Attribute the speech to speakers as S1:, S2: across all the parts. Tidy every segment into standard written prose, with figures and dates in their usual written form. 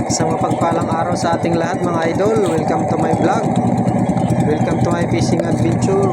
S1: Isang mapagpalang araw sa ating lahat mga idol. Welcome to my vlog. Welcome to my fishing adventure.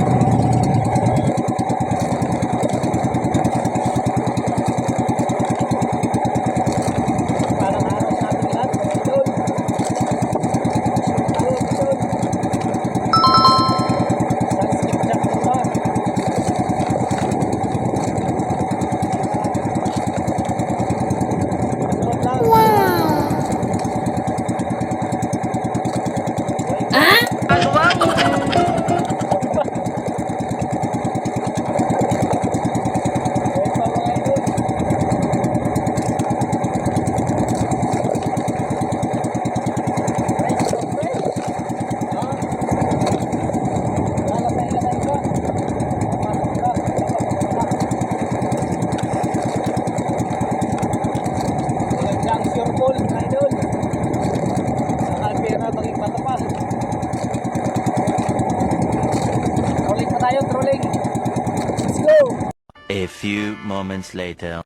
S2: A few moments later.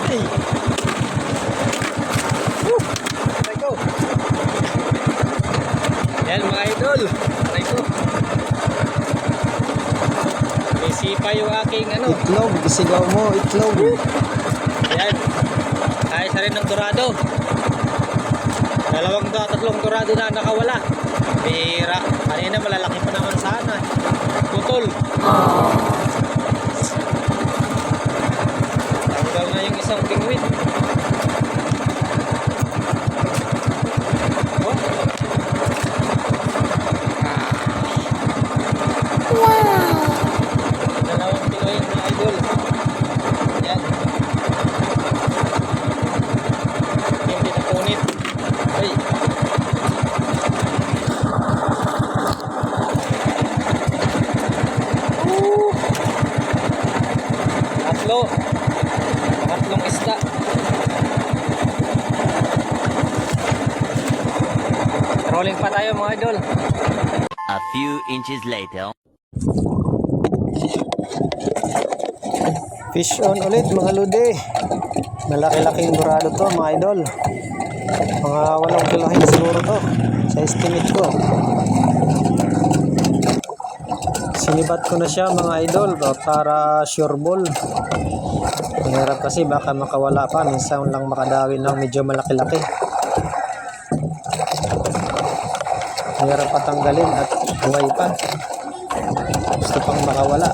S1: Hey. Go. Yan mga idol. Ito. May sipa yung aking itlog. Isigaw mo, itlog. Yan. Ayos na rin ng dorado. Tatlong dorado na nakawala. Bira. Kanina malalaki pa naman sana. Putol. Tanggal na yung isang penguin. Oh. Wow! Dalawang penguin mga idol. Yan. Hindi napunit. Ay. Tatlong isda. Rolling pa tayo mga idol.
S2: A few inches later.
S1: Fish on ulit mga lode. Malaki-laking dorado to mga idol. Mga 8 kilohin siguro to sa estimate ko. Sinibat ko na siya mga idol para sure ball. Mahirap kasi baka makawala pa. Minsan lang makadawin ng medyo malaki-laki. Mahirap patanggalin at buhay pa. Gusto pang makawala.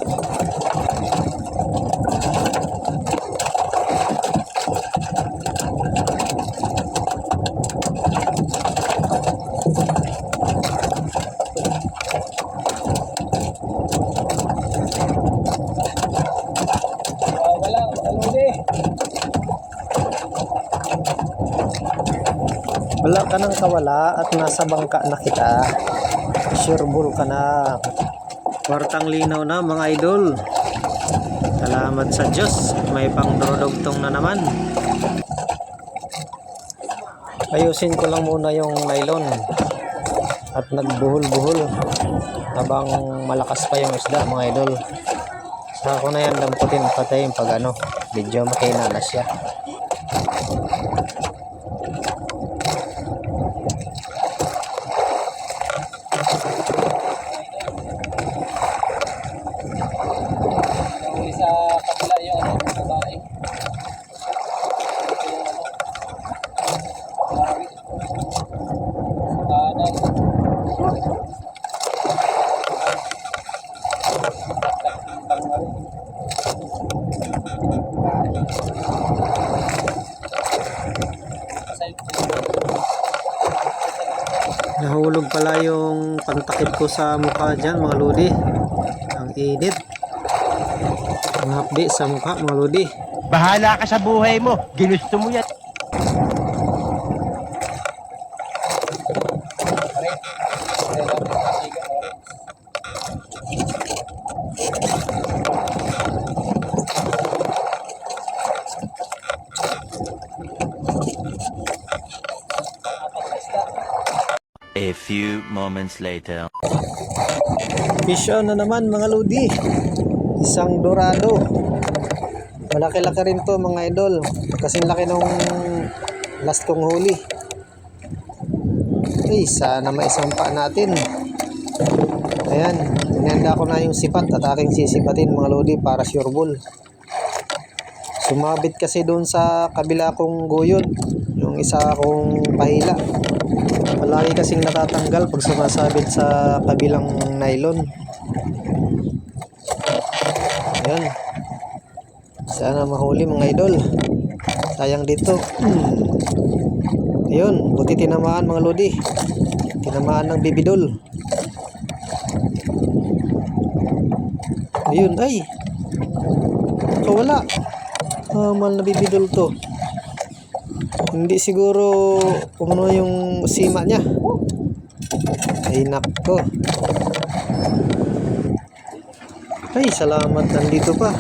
S1: Wala ka nang kawala at nasa bangka na kita. Sure ball ka na. Kwartang linaw na mga idol. Salamat sa Diyos. May pang drodogtong na naman. Ayusin ko lang muna yung nylon. At nagbuhol-buhol. Habang malakas pa yung isda mga idol. Saka ko na yan damputin patayin pag medyo mahina na siya. Nahulog pala yung pantakip ko sa mukha dyan mga lodi. Ang init. Ang hapdi sa mukha mga lodi.
S3: Bahala ka sa buhay mo. Ginusto mo yan.
S2: A few moments later.
S1: Fish on na naman mga lodi. Isang dorado. Malaki-laki rin to mga idol. Kasing laki nung Last kong huli. Okay, sana maisampa natin. Ayan, inihanda ko na yung sipat at aking sisipatin mga lodi para sure ball. Sumabit kasi doon sa kabila kong guyod, yung isa kong pahila. Palagi kasing natatanggal pag sumasabit sa kabilang nylon. Ayan. Sana mahuli mga idol. Sayang dito. Ayun, buti tinamaan mga lodi. Tinamaan ng bibidol. Ayun, ay. Wala. Mal na bibidol to. Hindi siguro umano yung sima niya. Ay nako. Ay, salamat, nandito pa.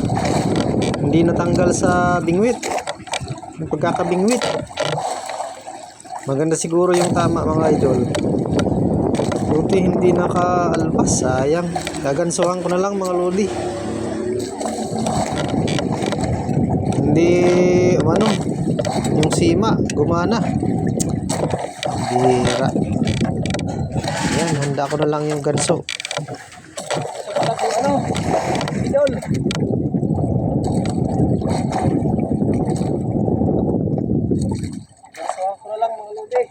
S1: Hindi natanggal sa bingwit. Yung pagkakabingwit. Maganda siguro yung tama mga idol. Buti hindi nakaalpas. Sayang. Gagansuhan ko na lang mga lodi. Hindi, ano, yung sima, gumana. Bira. Ayan, handa ko na lang yung ganso.
S3: Ano? Idol. Gansuhan ko na lang mga lodi.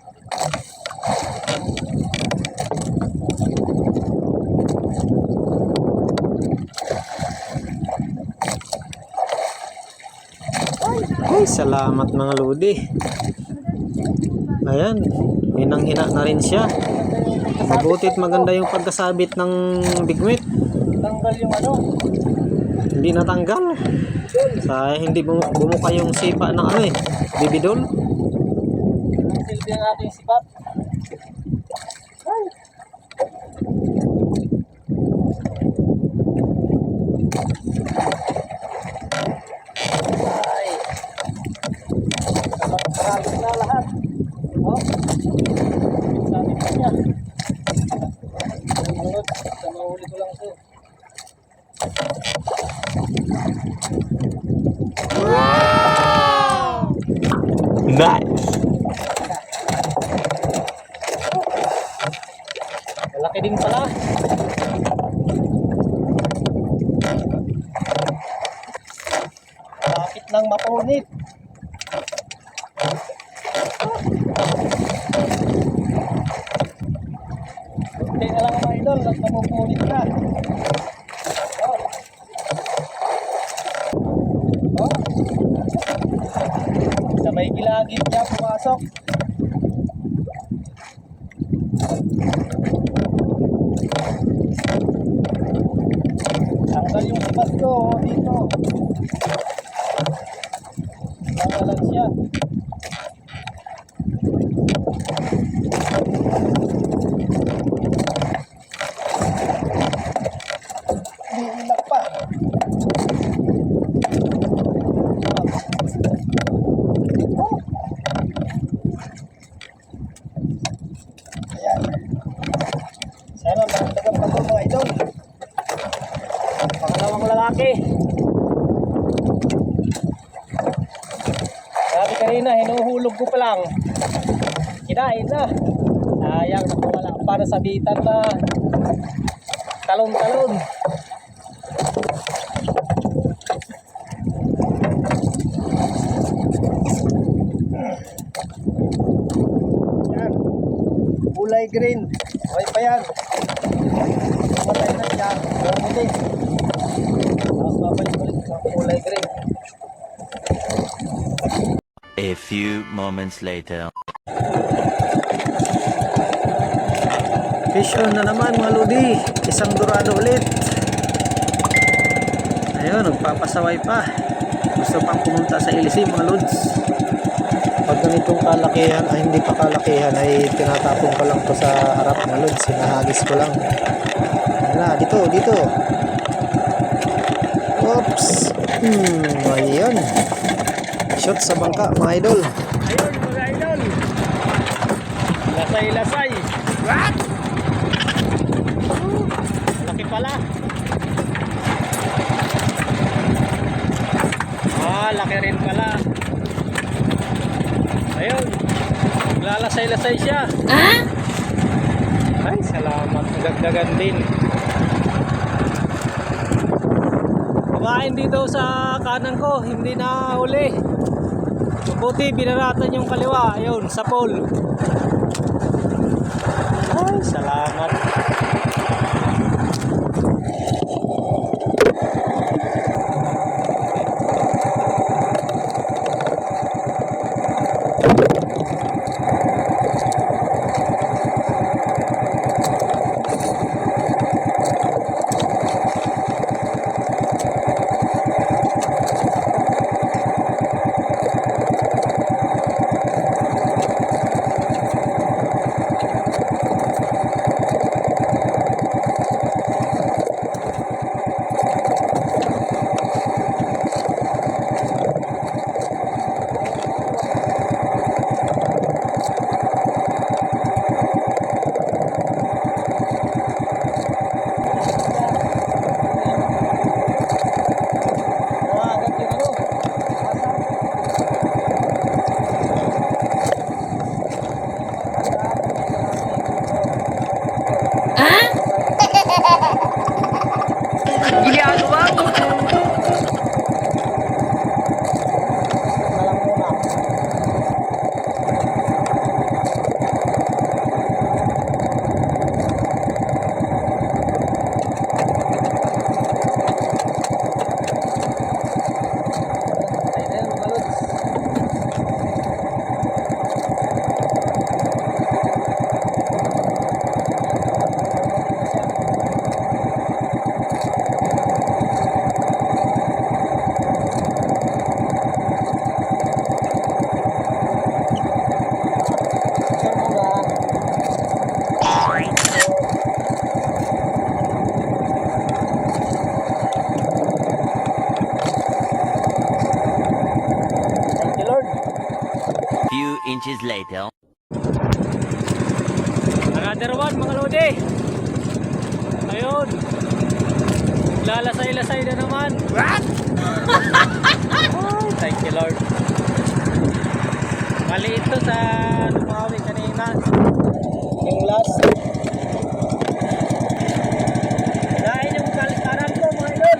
S1: Ay, salamat mga lodi. Ayan, hinang-hina na rin siya. Mabutit maganda yung pagkasabit ng bigwit.
S3: Tanggal yung ano?
S1: Hindi natanggal. Sa hindi bumuka yung sipa ng ano eh, bibidol.
S3: Silbi ang ating sipat. Ay. Marami na lahat. Oh. Sabi ko niya. Sunod, sa mahuli ko lang ito.
S1: Nice.
S3: Malaki din pala. Bakit nang mapunit? Hindi na lang mga idol at mapupunit na. Oh. Oh. Sa may gilagid niya pumasok. Tanggal yung sipat ko dito. Tanggalan siya. Iinak pa. Oh. Ayan. Sana magdagan pa ito mga idol. Pangalawang lalaki. Sabi kanina, hinuhulog ko pa lang. Kinain na. Sayang, nakawala para sabitan na. Talon-talon. Yan. Kulay green. Okay pa yan. Matay na siya. Buti. Tapos babalik-balik sa kulay green.
S2: A few moments later.
S1: Fish on na naman mga lodi. Isang dorado ulit. Ayun, nagpapasaway pa. Gusto pang pumunta sa LC mga lods. Pag ganitong kalakihan, ay hindi pa kalakihan, ay tinatapon ko lang to sa harap mga lods. Sinahagis ko lang. Na, dito, dito. Oops. Ayun. Shot sa bangka mga idol.
S3: Ayun mga idol. Lasay-lasay. What? Laki pala. Laki rin pala.
S1: Ayun. Lalasay-lasay siya. Ay, salamat. Nagagdagan din. Kumain dito sa kanan ko. Hindi na huli. Buti, binaratan yung kaliwa. Ayun, sa pole. Ay, salamat.
S2: Few inches later.
S1: Another one, mga lodi. Ayun. Lalasay-lasay na naman. What? Oh, thank you, Lord. Maliit to sa lumawi kanina. Yung last. Dahil yung karan ko, mga idol.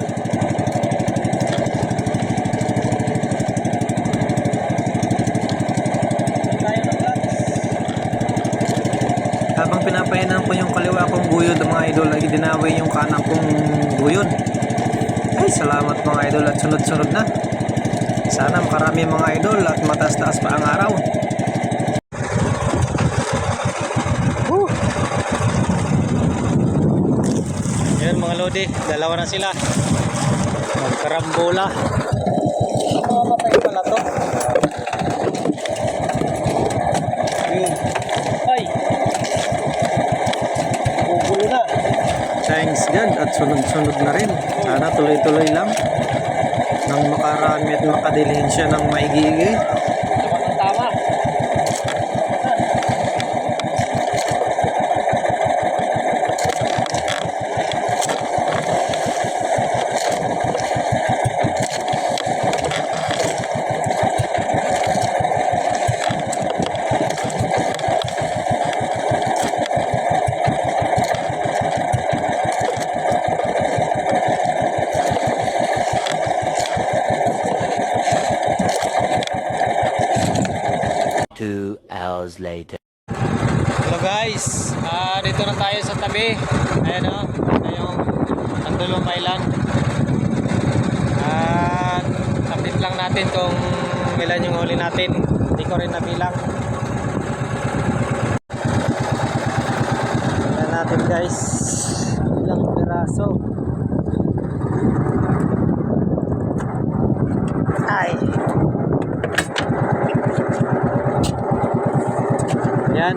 S4: Habang pinapainan ko yung kaliwa kong guyod mga idol ay dinaway yung kanan kong guyod. Ay salamat mga idol at sunod-sunod na. Sana makarami mga idol at mataas-taas pa ang araw.
S1: Yan mga lodi, dalawa na sila. Magkarambola. Mamatay pala to. Yun. Ay! Bubulo na.
S4: Thanks God at sunod-sunod na rin. Sana tuloy-tuloy lang. Nang makarami at makadilhin siya ng maigigi.
S1: Tama ng tama.
S2: Two hours later.
S1: Hello guys, dito na tayo sa tabi. Ayan o, yung Tandulong Island. Update lang natin kung ilan yung huli natin. Hindi ko rin nabilang. Ayan natin guys, ilang piraso. Ay! Yan.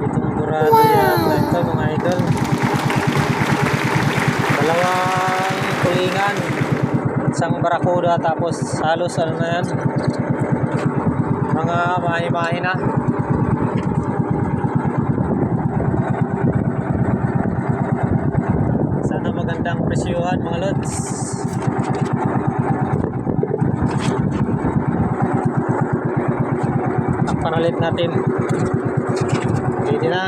S1: Itong burado yata ito mga idol. Dalawang tulingan. Isang barakuda tapos halos ano na yan. Mga mahi-mahi na. Sana magandang presyuhan mga lods. panalit natin. Pwede na.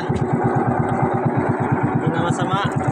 S1: Hindi na masama.